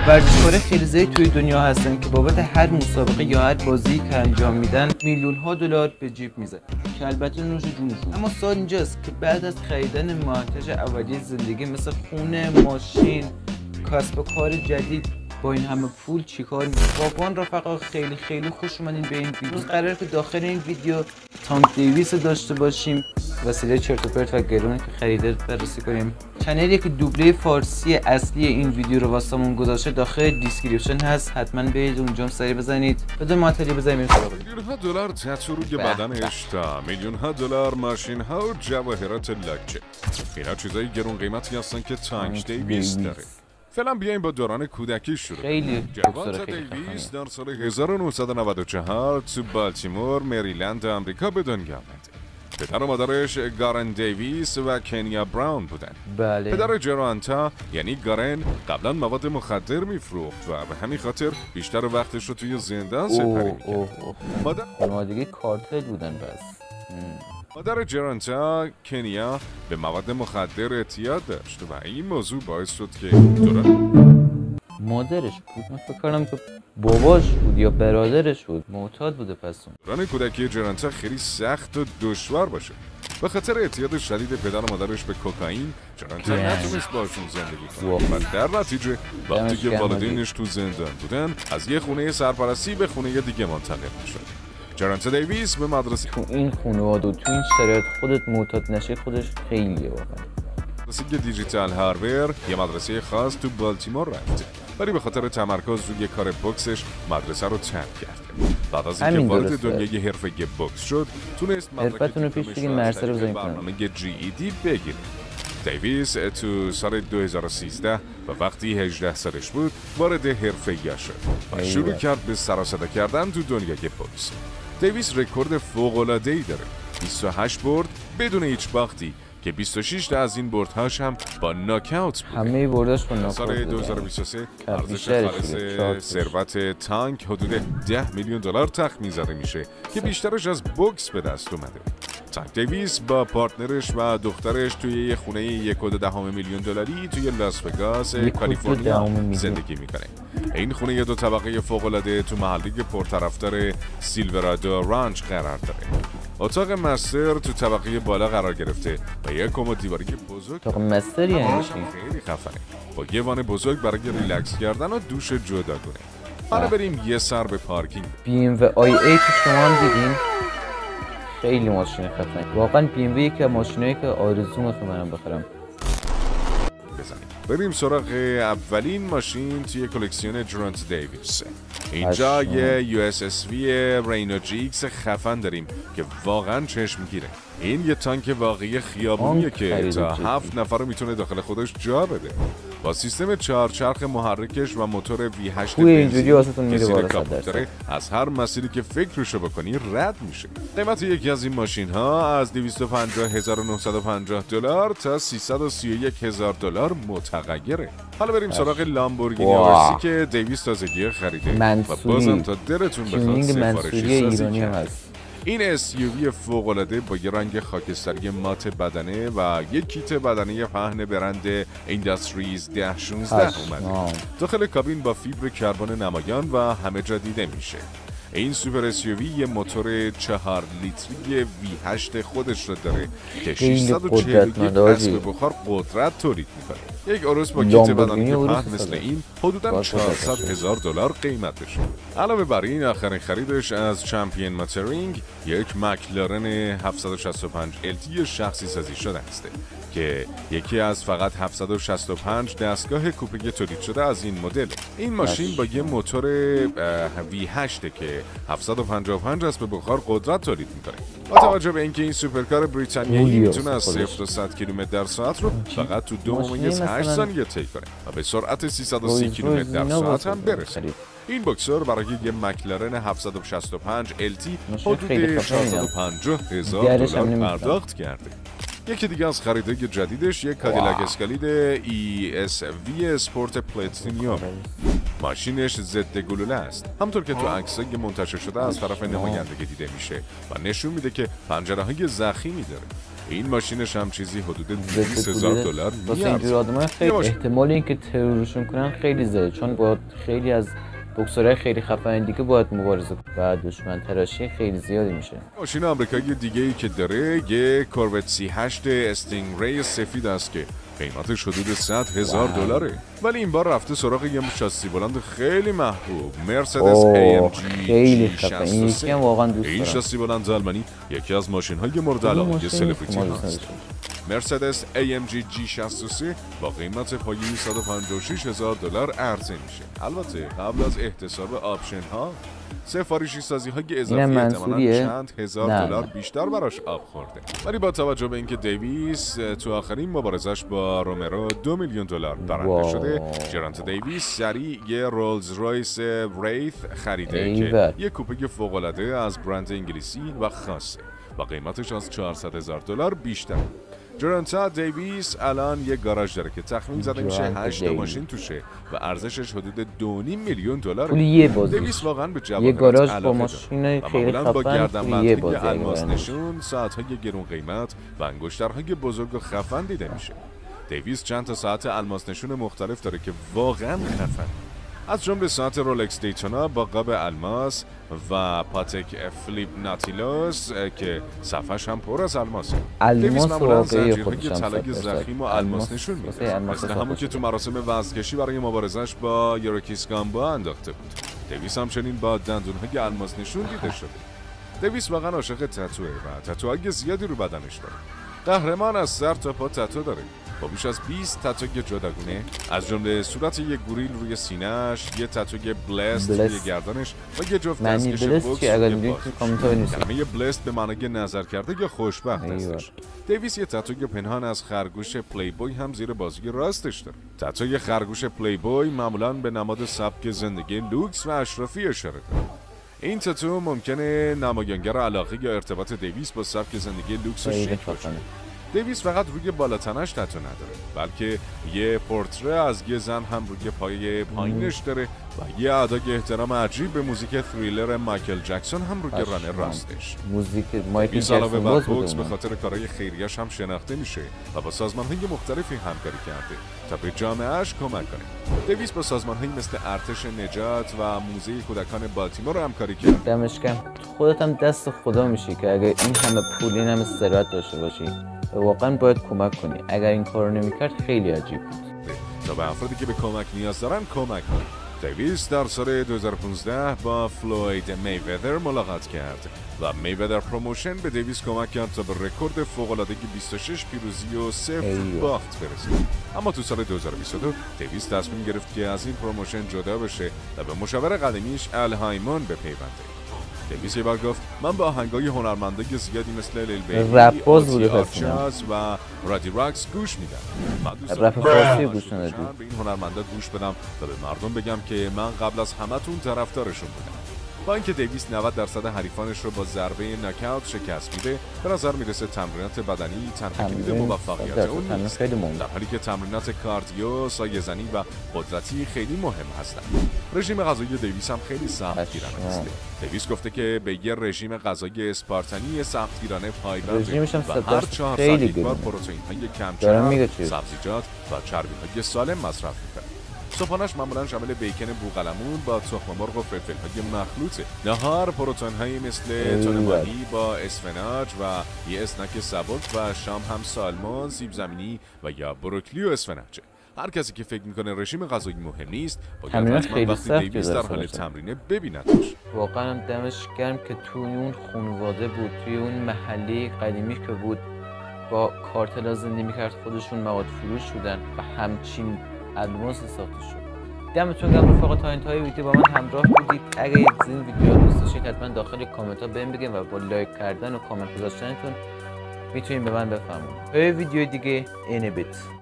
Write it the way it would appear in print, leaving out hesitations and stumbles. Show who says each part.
Speaker 1: ورزشکارای خیلی زیادی توی دنیا هستن که بابت هر مسابقه یا هر بازی که انجام میدن میلیون‌ها دلار به جیب میزنن که البته نوش جونشون. اما سوال اینجاست که بعد از خریدن مهمتاج اولیه زندگی مثل خونه، ماشین، کسب و کار جدید، با این همه پول چیکار می‌کنید؟ واقعا رفقا خیلی خوش اومدین به این ویدیو. قراره که داخل این ویدیو تانک دیویس داشته باشیم، وسیله چرت و پرت و گرونه که خریده بررسی کنیم. چنلی که دوبله فارسی اصلی این ویدیو رو واسمون گذاشته داخل دیسکریپشن هست، حتما برید اونجا سری بزنید. بدون معطلی بزنید
Speaker 2: میلیون‌ها دلار تتو روی بدنش تا میلیون‌ها دلار ماشین‌ها و جواهرات لاکچه. اینا چیزای گرون قیمتی هستن که تانک دیویس داره. فعلا بیایم با دوران کودکی شروع کنیم. جوانت دیویس در سال 1994 تو بالتیمور، مریلند آمریکا به دنیا آمد. پدر و مادرش گارن دیویس و کنیا براون بودن.
Speaker 1: بله.
Speaker 2: پدر جرانتا یعنی گارن قبلا مواد مخدر میفروخت و به همین خاطر بیشتر وقتش رو توی زندان سپری میکرد.
Speaker 1: مادر کارتل بودن بس.
Speaker 2: مادر جرانتا کنیا به مواد مخدر اعتیاد داشت و این موضوع باعث شد که
Speaker 1: مادرش بود. من فکر کنم که باباش بود یا برادرش بود. معتاد بوده پس اون.
Speaker 2: دوران کودکی جرانتا خیلی سخت و دشوار باشه. به خاطر اعتیاد شدید پدر و مادرش به کوکائین، جرانتا نتونست باشون زندگی کنه و در نتیجه وقتی که والدینش تو زندان بودن از یه خونه سرپرستی به خونه دیگه منتقل میشد. جرانتا دیویس به مدرسه
Speaker 1: تو این خانواده و تو این شرایط خودت معتاد نشی خودش خیلیه واقعا.
Speaker 2: مدرسه دیجیتال هارویر یه مدرسه خاص تو بالتیمور رفت، ولی به خاطر تمرکز روی کار بوکسش مدرسه رو ترک کرد. بعد از اینکه وارد دنیای حرفه‌ای بوکس شد، تونست
Speaker 1: حرفتون رو پیش بگین مرسه رو بزنید
Speaker 2: برنامه GED بگیره. دیویس تو سال 2013 و وقتی 18 سالش بود وارد حرفه‌ای شد و شروع کرد به سر و صدا کردن تو دنیای بوکس. دیویس رکورد فوق‌العاده‌ای داره، 28 برد بدون هیچ باختی که 26 تا از این بردهاش هم با ناکاوت بود.
Speaker 1: همه برداش با ناکاوت.
Speaker 2: سال 2023 ارزش خالص ثروت تانک حدود 10 میلیون دلار تخمین زده میشه که بیشترش از بوکس به دست اومده. تانک دیویس با پارتنرش و دخترش توی یه خونه 1.1 میلیون دلاری توی لاس وگاس کالیفرنیا زندگی میکنه. این خونه یه 2 طبقه فوق‌العاده تو محلی پرطرفدار سیلورادو رانچ قرار داره. اتاق مستر تو طبقه بالا قرار گرفته و یک کمد دیواری بزرگ.
Speaker 1: اتاق مستر یعنی
Speaker 2: خیلی خفنه با یه وان بزرگ برای ریلکس کردن و دوش جداگونه. حالا بریم یه سر به پارکینگ.
Speaker 1: BMW i8 شما هم دیدین؟ خیلی ماشین خفنه. واقعا BMW یکی از ماشینایی که آرزومه که منم بخرم.
Speaker 2: بریم سراغ اولین ماشین توی کلکسیون جرانتا دیویس. اینجا یه USSV رینو GX خفن داریم که واقعا چشم میگیره. این یه تانک واقعی خیابونیه که تا 7 نفر رو میتونه داخل خودش جا بده. با سیستم 4 چرخ محرکش و موتور V8
Speaker 1: اینجوری واسهتون میره بالا
Speaker 2: داره از هر مسیری که فکرشو بکنی رد میشه. قیمت یکی از این ماشین ها از 250,950 دلار تا 331,000 دلار متغیره. حالا بریم سراغ لامبورگینی آرسی که دیویس تازگی خریده و بازم تا دلتون بخواد سفارشی سازی هست. این SUV فوق‌العاده با یه رنگ خاکستری مات بدنه و یک کیت بدنه پهن برند اینداستریز 1016 اومده. داخل کابین با فیبر کربن نمایان و همه جا دیده میشه. این سوپر SUV یه موتور 4 لیتری V8 خودش رو داره که 641 اسب بخار قدرت تولید میکنه. یک عروس با کیت بدنی پهن مثل این حدوداً 400,000 دلار قیمتشه. علاوه بر این آخرین خریدش از چمپیون موتورینگ یک مکلارن 765 LT شخصی سازی شده است که یکی از فقط 765 دستگاه کوپه تولید شده از این مدل. این ماشین با یه موتور V8 که 755 اسب بخار قدرت تولید میکنه. با توجه به اینکه این سوپرکار بریتانیایی میتونه از 0 تا 100 کیلومتر در ساعت رو فقط تو 2.8 ثانیه طی کنه و به سرعت 330 کیلومتر در ساعت هم برسه. این بوکسور برای یه مکلارن 765 LT حدود 450,000 دلار پرداخت کرده. یکی دیگه از خریدای جدیدش یک کادیلاک اسکالید ESV اسپورت پلاتینیوم. ماشینش ضد گلوله است، همطور که تو عکسای منتشر شده از طرف نمایندگی دیده میشه و نشون میده که پنجره‌های ضخیمی داره. این ماشینش هم چیزی حدود 200,000 دلار
Speaker 1: واسه اینجور آدم‌ها خیلی احتمال اینکه ترورشون کنن خیلی زیاده، چون با خیلی از بوکسورهای خیلی خفن دیگه باید مبارزه کنه و دشمن تراشی خیلی زیادی میشه.
Speaker 2: ماشین آمریکایی دیگه ای که داره یه کوروت 38 استینگری سفید است که قیمتش حدود 100,000 دلاره، ولی این بار رفته سراغ یه شاسی بلند خیلی محبوب، مرسدس AMG
Speaker 1: خیلی خفن. این یکی هم واقعا دوست دارم.
Speaker 2: این شاسی بلند آلمانی یکی از ماشین‌های مورد علاقه سلبریتی هست. مرسدس AMG G63 با قیمت پایه‌ای 156,000 دلار عرضه میشه. البته قبل از احتساب آپشن ها سفارشی سازی های اضافی احتمالاً چند هزار دلار بیشتر براش آب خورده، ولی با توجه به اینکه دیویس تو آخرین مبارزش با رومرو 2 میلیون دلار برنده شده، جرانت دیویس سریع یه رولز رویس ریث خریده که یه کوپه فوق‌العاده از برند انگلیسی و خاصه و قیمتش از 400,000 دلار بیشتر. جرانتا دیویس الان یه گاراژ داره که تخمین زده میشه 8 ماشین توشه و ارزشش حدود 2.5 میلیون دلار. دیویس واقعا به
Speaker 1: یه گاراژ با ماشین خیلی خفن
Speaker 2: با گردنبندهای الماس نشون، ساعت‌های گرون قیمت و انگشترهای بزرگ و خفن دیده میشه. دیویس چند تا ساعت الماس نشون مختلف داره که واقعا خفن، از جمله ساعت رولکس دیتونا با قاب الماس و پاتک فلیپ ناتیلوس که صفحش هم پر از الماسه. دیویس معمولا زنجیرهای طلای ضخیم و الماس نشون میده، مثل همون که تو مراسم وزنکشی برای مبارزش با یوریکیس گامبا انداخته بود. دیویس همچنین با دندونهای الماس نشون دیده شده. دیویس واقعا عاشق تتوئه و تتوهای زیادی رو بدنش داره. قهرمان از سر تا پا تتو داره، با بیش از 20 تتوی جداگونه، از جمله صورت یک گوریل روی سینه‌اش، یه تتوی بلست روی گردنش و یه جفت دستکش بوکس روی بازوش. کلمه بلست به معنای نظر کرده یا خوشبخت هستش. دیویس یه تتوی پنهان از خرگوش پلی بوی هم زیر بازوی راستش داره. تتوی خرگوش پلی بوی معمولاً به نماد سبک زندگی لوکس و اشرافی اشاره داره. این تتو ممکنه نمایانگر علاقه یا ارتباط دیویس با سبک زندگی لوکس و شیک باشه. دیویس فقط روی بالاتنش تتو نداره، بلکه یه پورتره از یه زن هم روی پایه پایینش داره و یه ادای احترام عجیب به موزیک تریلر مایکل جکسون هم روی رانه راستش.
Speaker 1: موزیک مایکل
Speaker 2: جکسون و بوکس به خاطر کارهای خیریش هم شناخته میشه و با سازمان‌های مختلفی همکاری کرده تا به جامعهش کمک کنه. دیویس با سازمان‌هایی مثل ارتش نجات و موزه کودکان بالتیمور همکاری کرد.
Speaker 1: دمش گرم. خودت هم دست خدا میشی که اگه این همه پول، این همه ثروت داشته باشی واقعا باید کمک کنی. اگر این کارو نمی‌کرد خیلی عجیب بود.
Speaker 2: تا به افرادی که به کمک نیاز دارن کمک کنی. دیویس در سال 2015 با فلوید میوذر ملاقات کرد و میوذر پروموشن به دیویس کمک کرد تا به رکورد فوق‌العاده 26 پیروزی و 0 باخت برسه. اما تو سال 2022 دیویس تصمیم گرفت که از این پروموشن جدا بشه و به مشاور قدیمیش ال هایمون بپیونده. دیویس یه بار گفت من با آهنگای هنرمندای زیادی مثل لیل بیبی، آرچاز و رادی راکس گوش میدم. من دوست دارم به این هنرمندا گوش بدم و به مردم بگم که من قبل از همتون طرفدارشون بودم. با اینکه دیویس 90% حریفانش رو با ضربه ناکاوت شکست میده، به نظر میرسه تمرینات بدنی تنها کلید موفقیت اون نیست، در حالی که تمرینات کاردیو، سایه‌زنی و قدرتی خیلی مهم هستن. رژیم غذایی دیویس هم خیلی سختگیرانه است. دیویس گفته که به یه رژیم غذایی اسپارتانی سختگیرانه پایبند و هر 4 ساعت یک بار پروتئین‌های کم‌چرب، سبزیجات و چربی‌های سالم مصرف می‌کنه. صبحانه‌اش معمولاً شامل بیکن بوقلمون با تخم مرغ و فلفل‌های مخلوطه. نهار پروتئین‌هایی مثل تن ماهی با اسفناج و یه اسنک سبک و شام هم سالمون، سیب زمینی و یا بروکلی و اسفناجه. هر کسی که فکر میکنه رژیم غذایی مهم نیست، باید حتما وقتی دیویس در حال تمرینه ببیندش.
Speaker 1: واقعا دمش گرم که توی اون خانواده بود، توی اون محله قدیمی که بود، با کارتلا زندگی میکرد، خودشون مواد فروش شدن و همچین الماس ساخته شد. دمتون گرم رفقا، تا انتهای ویدیو با من همراه بودید. اگه از این ویدیو دوست داشتید حتما داخل کامنت ها بهم بگین و با لایک کردن و کامنت گذاشتنتون میتونین به من بفرمایید. تا ویدیو دیگه اینه بیت.